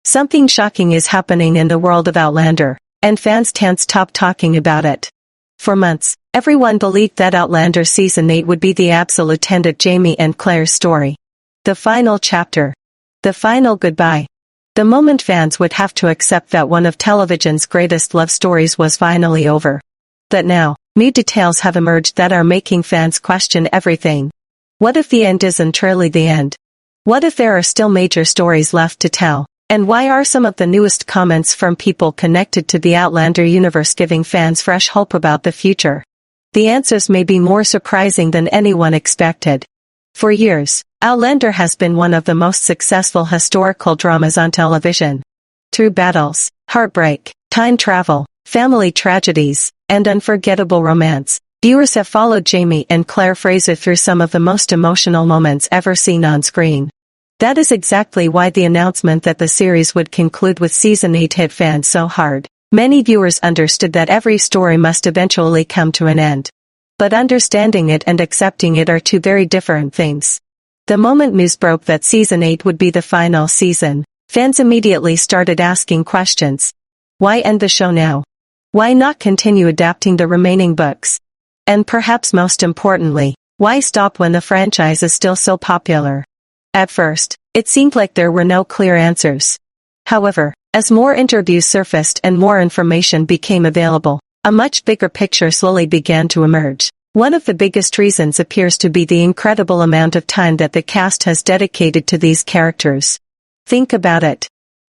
Something shocking is happening in the world of Outlander, and fans can't stop talking about it. For months, everyone believed that Outlander Season 8 would be the absolute end of Jamie and Claire's story. The final chapter. The final goodbye. The moment fans would have to accept that one of television's greatest love stories was finally over. But now, new details have emerged that are making fans question everything. What if the end isn't truly the end? What if there are still major stories left to tell? And why are some of the newest comments from people connected to the Outlander universe giving fans fresh hope about the future? The answers may be more surprising than anyone expected. For years, Outlander has been one of the most successful historical dramas on television. Through battles, heartbreak, time travel, family tragedies, and unforgettable romance, viewers have followed Jamie and Claire Fraser through some of the most emotional moments ever seen on screen. That is exactly why the announcement that the series would conclude with Season 8 hit fans so hard. Many viewers understood that every story must eventually come to an end. But understanding it and accepting it are two very different things. The moment news broke that Season 8 would be the final season, fans immediately started asking questions. Why end the show now? Why not continue adapting the remaining books? And perhaps most importantly, why stop when the franchise is still so popular? At first, it seemed like there were no clear answers. However, as more interviews surfaced and more information became available, a much bigger picture slowly began to emerge. One of the biggest reasons appears to be the incredible amount of time that the cast has dedicated to these characters. Think about it.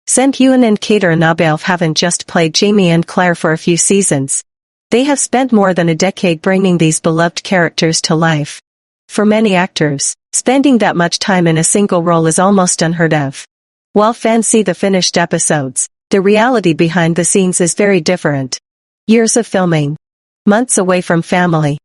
Heughan and Caitriona Balfe haven't just played Jamie and Claire for a few seasons. They have spent more than a decade bringing these beloved characters to life. For many actors, spending that much time in a single role is almost unheard of. While fans see the finished episodes, the reality behind the scenes is very different. Years of filming. Months away from family.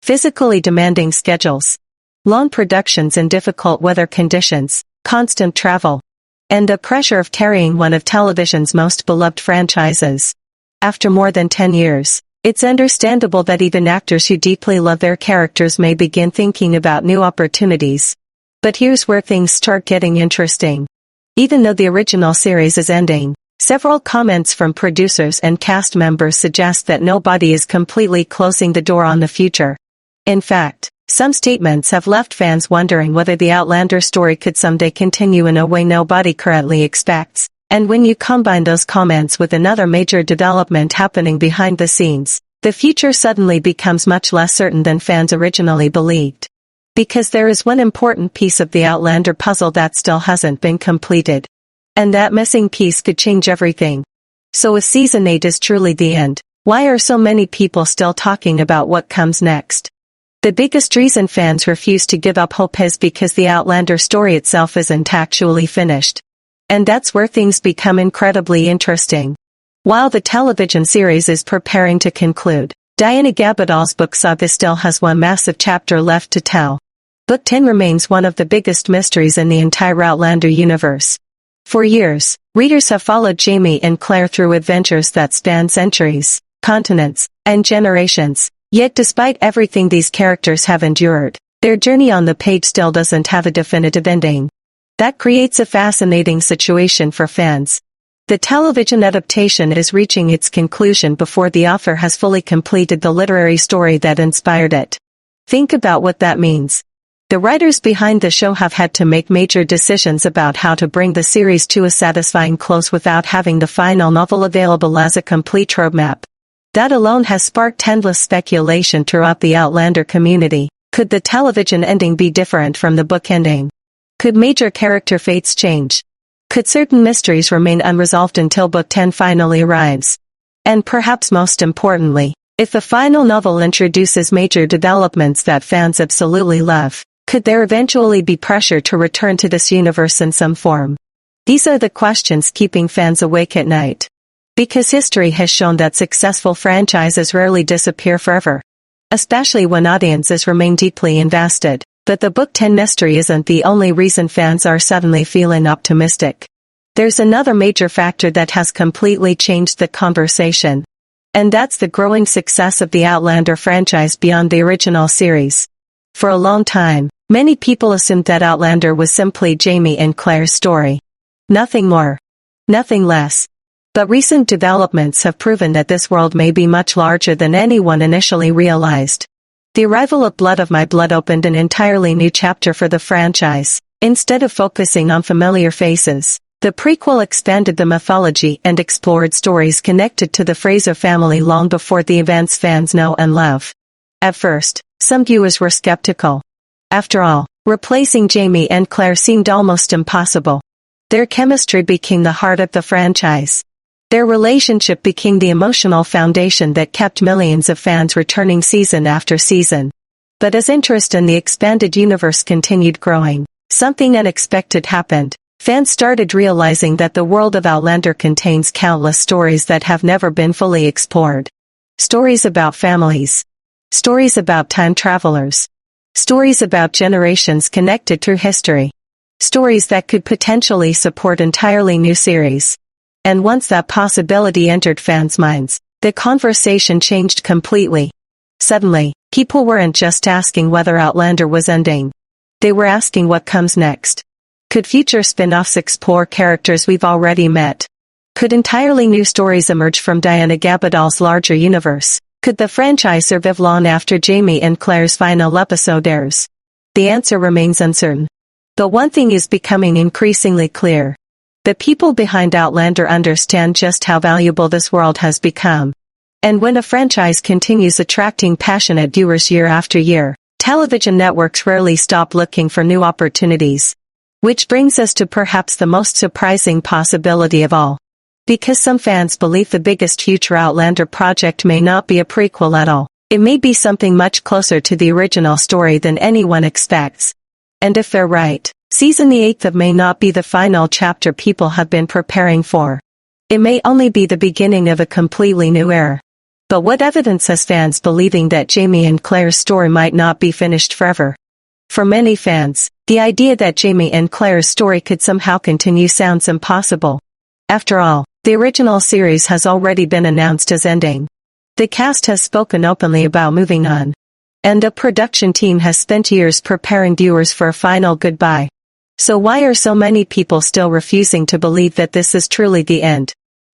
Physically demanding schedules. Long productions in difficult weather conditions. Constant travel. And the pressure of carrying one of television's most beloved franchises. After more than 10 years, it's understandable that even actors who deeply love their characters may begin thinking about new opportunities. But here's where things start getting interesting. Even though the original series is ending, several comments from producers and cast members suggest that nobody is completely closing the door on the future. In fact, some statements have left fans wondering whether the Outlander story could someday continue in a way nobody currently expects. And when you combine those comments with another major development happening behind the scenes, the future suddenly becomes much less certain than fans originally believed. Because there is one important piece of the Outlander puzzle that still hasn't been completed. And that missing piece could change everything. So if Season 8 is truly the end, why are so many people still talking about what comes next? The biggest reason fans refuse to give up hope is because the Outlander story itself isn't actually finished. And that's where things become incredibly interesting. While the television series is preparing to conclude, Diana Gabaldon's book Saga still has one massive chapter left to tell. Book 10 remains one of the biggest mysteries in the entire Outlander universe. For years, readers have followed Jamie and Claire through adventures that span centuries, continents, and generations. Yet despite everything these characters have endured, their journey on the page still doesn't have a definitive ending. That creates a fascinating situation for fans. The television adaptation is reaching its conclusion before the author has fully completed the literary story that inspired it. Think about what that means. The writers behind the show have had to make major decisions about how to bring the series to a satisfying close without having the final novel available as a complete roadmap. That alone has sparked endless speculation throughout the Outlander community. Could the television ending be different from the book ending? Could major character fates change? Could certain mysteries remain unresolved until Book 10 finally arrives? And perhaps most importantly, if the final novel introduces major developments that fans absolutely love, could there eventually be pressure to return to this universe in some form? These are the questions keeping fans awake at night. Because history has shown that successful franchises rarely disappear forever. Especially when audiences remain deeply invested. But the Book 10 mystery isn't the only reason fans are suddenly feeling optimistic. There's another major factor that has completely changed the conversation. And that's the growing success of the Outlander franchise beyond the original series. For a long time, many people assumed that Outlander was simply Jamie and Claire's story. Nothing more. Nothing less. But recent developments have proven that this world may be much larger than anyone initially realized. The arrival of Blood of My Blood opened an entirely new chapter for the franchise. Instead of focusing on familiar faces, the prequel expanded the mythology and explored stories connected to the Fraser family long before the events fans know and love. At first, some viewers were skeptical. After all, replacing Jamie and Claire seemed almost impossible. Their chemistry became the heart of the franchise. Their relationship became the emotional foundation that kept millions of fans returning season after season. But as interest in the expanded universe continued growing, something unexpected happened. Fans started realizing that the world of Outlander contains countless stories that have never been fully explored. Stories about families. Stories about time travelers. Stories about generations connected through history. Stories that could potentially support entirely new series. And once that possibility entered fans' minds, the conversation changed completely. Suddenly, people weren't just asking whether Outlander was ending. They were asking what comes next. Could future spin-offs explore characters we've already met? Could entirely new stories emerge from Diana Gabaldon's larger universe? Could the franchise survive long after Jamie and Claire's final episode airs? The answer remains uncertain. But one thing is becoming increasingly clear. The people behind Outlander understand just how valuable this world has become. And when a franchise continues attracting passionate viewers year after year, television networks rarely stop looking for new opportunities. Which brings us to perhaps the most surprising possibility of all. Because some fans believe the biggest future Outlander project may not be a prequel at all. It may be something much closer to the original story than anyone expects. And if they're right, Season the 8th of may not be the final chapter people have been preparing for. It may only be the beginning of a completely new era. But what evidence has fans believing that Jamie and Claire's story might not be finished forever? For many fans, the idea that Jamie and Claire's story could somehow continue sounds impossible. After all, the original series has already been announced as ending. The cast has spoken openly about moving on. And the production team has spent years preparing viewers for a final goodbye. So why are so many people still refusing to believe that this is truly the end?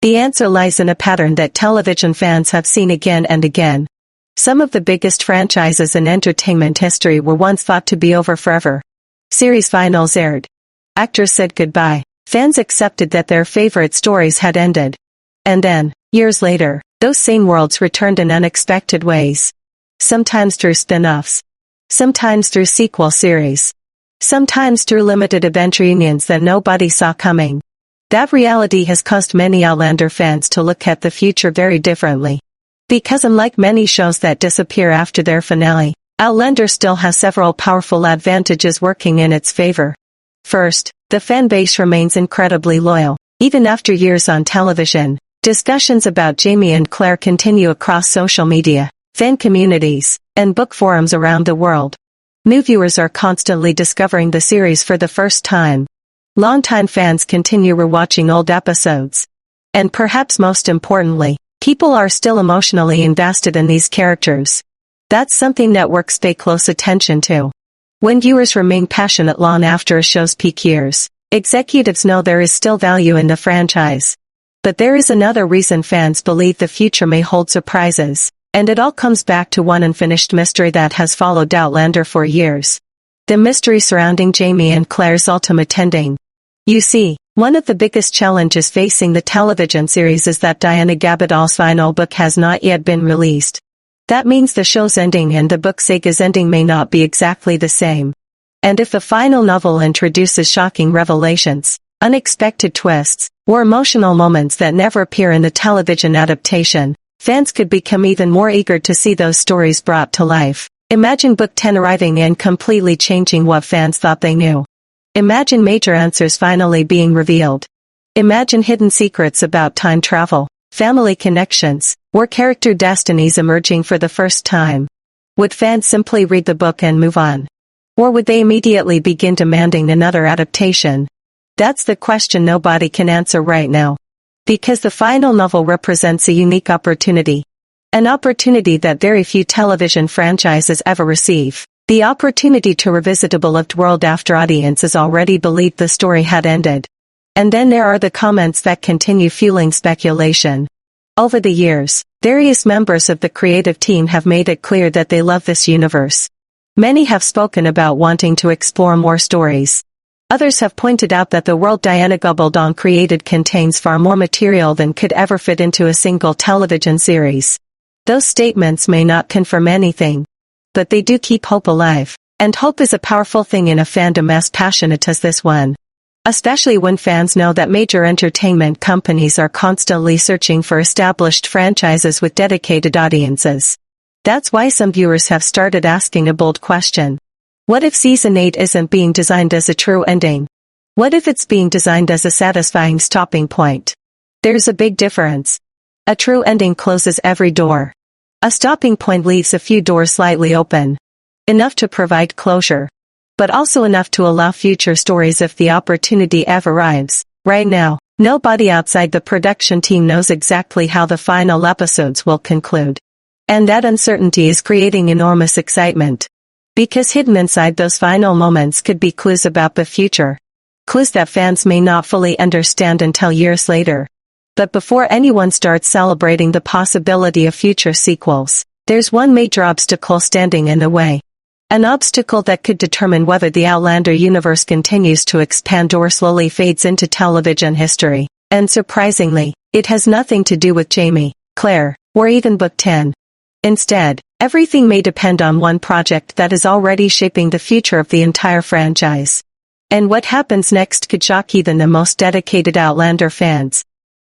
The answer lies in a pattern that television fans have seen again and again. Some of the biggest franchises in entertainment history were once thought to be over forever. Series finals aired. Actors said goodbye. Fans accepted that their favorite stories had ended. And then, years later, those same worlds returned in unexpected ways. Sometimes through spin-offs. Sometimes through sequel series. Sometimes through limited event reunions that nobody saw coming. That reality has caused many Outlander fans to look at the future very differently. Because unlike many shows that disappear after their finale, Outlander still has several powerful advantages working in its favor. First, the fan base remains incredibly loyal. Even after years on television, discussions about Jamie and Claire continue across social media, fan communities, and book forums around the world. New viewers are constantly discovering the series for the first time. Longtime fans continue rewatching old episodes. And perhaps most importantly, people are still emotionally invested in these characters. That's something networks pay close attention to. When viewers remain passionate long after a show's peak years, executives know there is still value in the franchise. But there is another reason fans believe the future may hold surprises. And it all comes back to one unfinished mystery that has followed Outlander for years. The mystery surrounding Jamie and Claire's ultimate ending. You see, one of the biggest challenges facing the television series is that Diana Gabaldon's final book has not yet been released. That means the show's ending and the book saga's ending may not be exactly the same. And if the final novel introduces shocking revelations, unexpected twists, or emotional moments that never appear in the television adaptation, fans could become even more eager to see those stories brought to life. Imagine Book 10 arriving and completely changing what fans thought they knew. Imagine major answers finally being revealed. Imagine hidden secrets about time travel, family connections, or character destinies emerging for the first time. Would fans simply read the book and move on? Or would they immediately begin demanding another adaptation? That's the question nobody can answer right now. Because the final novel represents a unique opportunity. An opportunity that very few television franchises ever receive. The opportunity to revisit a beloved world after audiences already believed the story had ended. And then there are the comments that continue fueling speculation. Over the years, various members of the creative team have made it clear that they love this universe. Many have spoken about wanting to explore more stories. Others have pointed out that the world Diana Gabaldon created contains far more material than could ever fit into a single television series. Those statements may not confirm anything, but they do keep hope alive, and hope is a powerful thing in a fandom as passionate as this one. Especially when fans know that major entertainment companies are constantly searching for established franchises with dedicated audiences. That's why some viewers have started asking a bold question. What if Season 8 isn't being designed as a true ending? What if it's being designed as a satisfying stopping point? There's a big difference. A true ending closes every door. A stopping point leaves a few doors slightly open. Enough to provide closure, but also enough to allow future stories if the opportunity ever arrives. Right now, nobody outside the production team knows exactly how the final episodes will conclude. And that uncertainty is creating enormous excitement. Because hidden inside those final moments could be clues about the future. Clues that fans may not fully understand until years later. But before anyone starts celebrating the possibility of future sequels, there's one major obstacle standing in the way. An obstacle that could determine whether the Outlander universe continues to expand or slowly fades into television history. And surprisingly, it has nothing to do with Jamie, Claire, or even Book 10. Instead, everything may depend on one project that is already shaping the future of the entire franchise. And what happens next could shock even the most dedicated Outlander fans.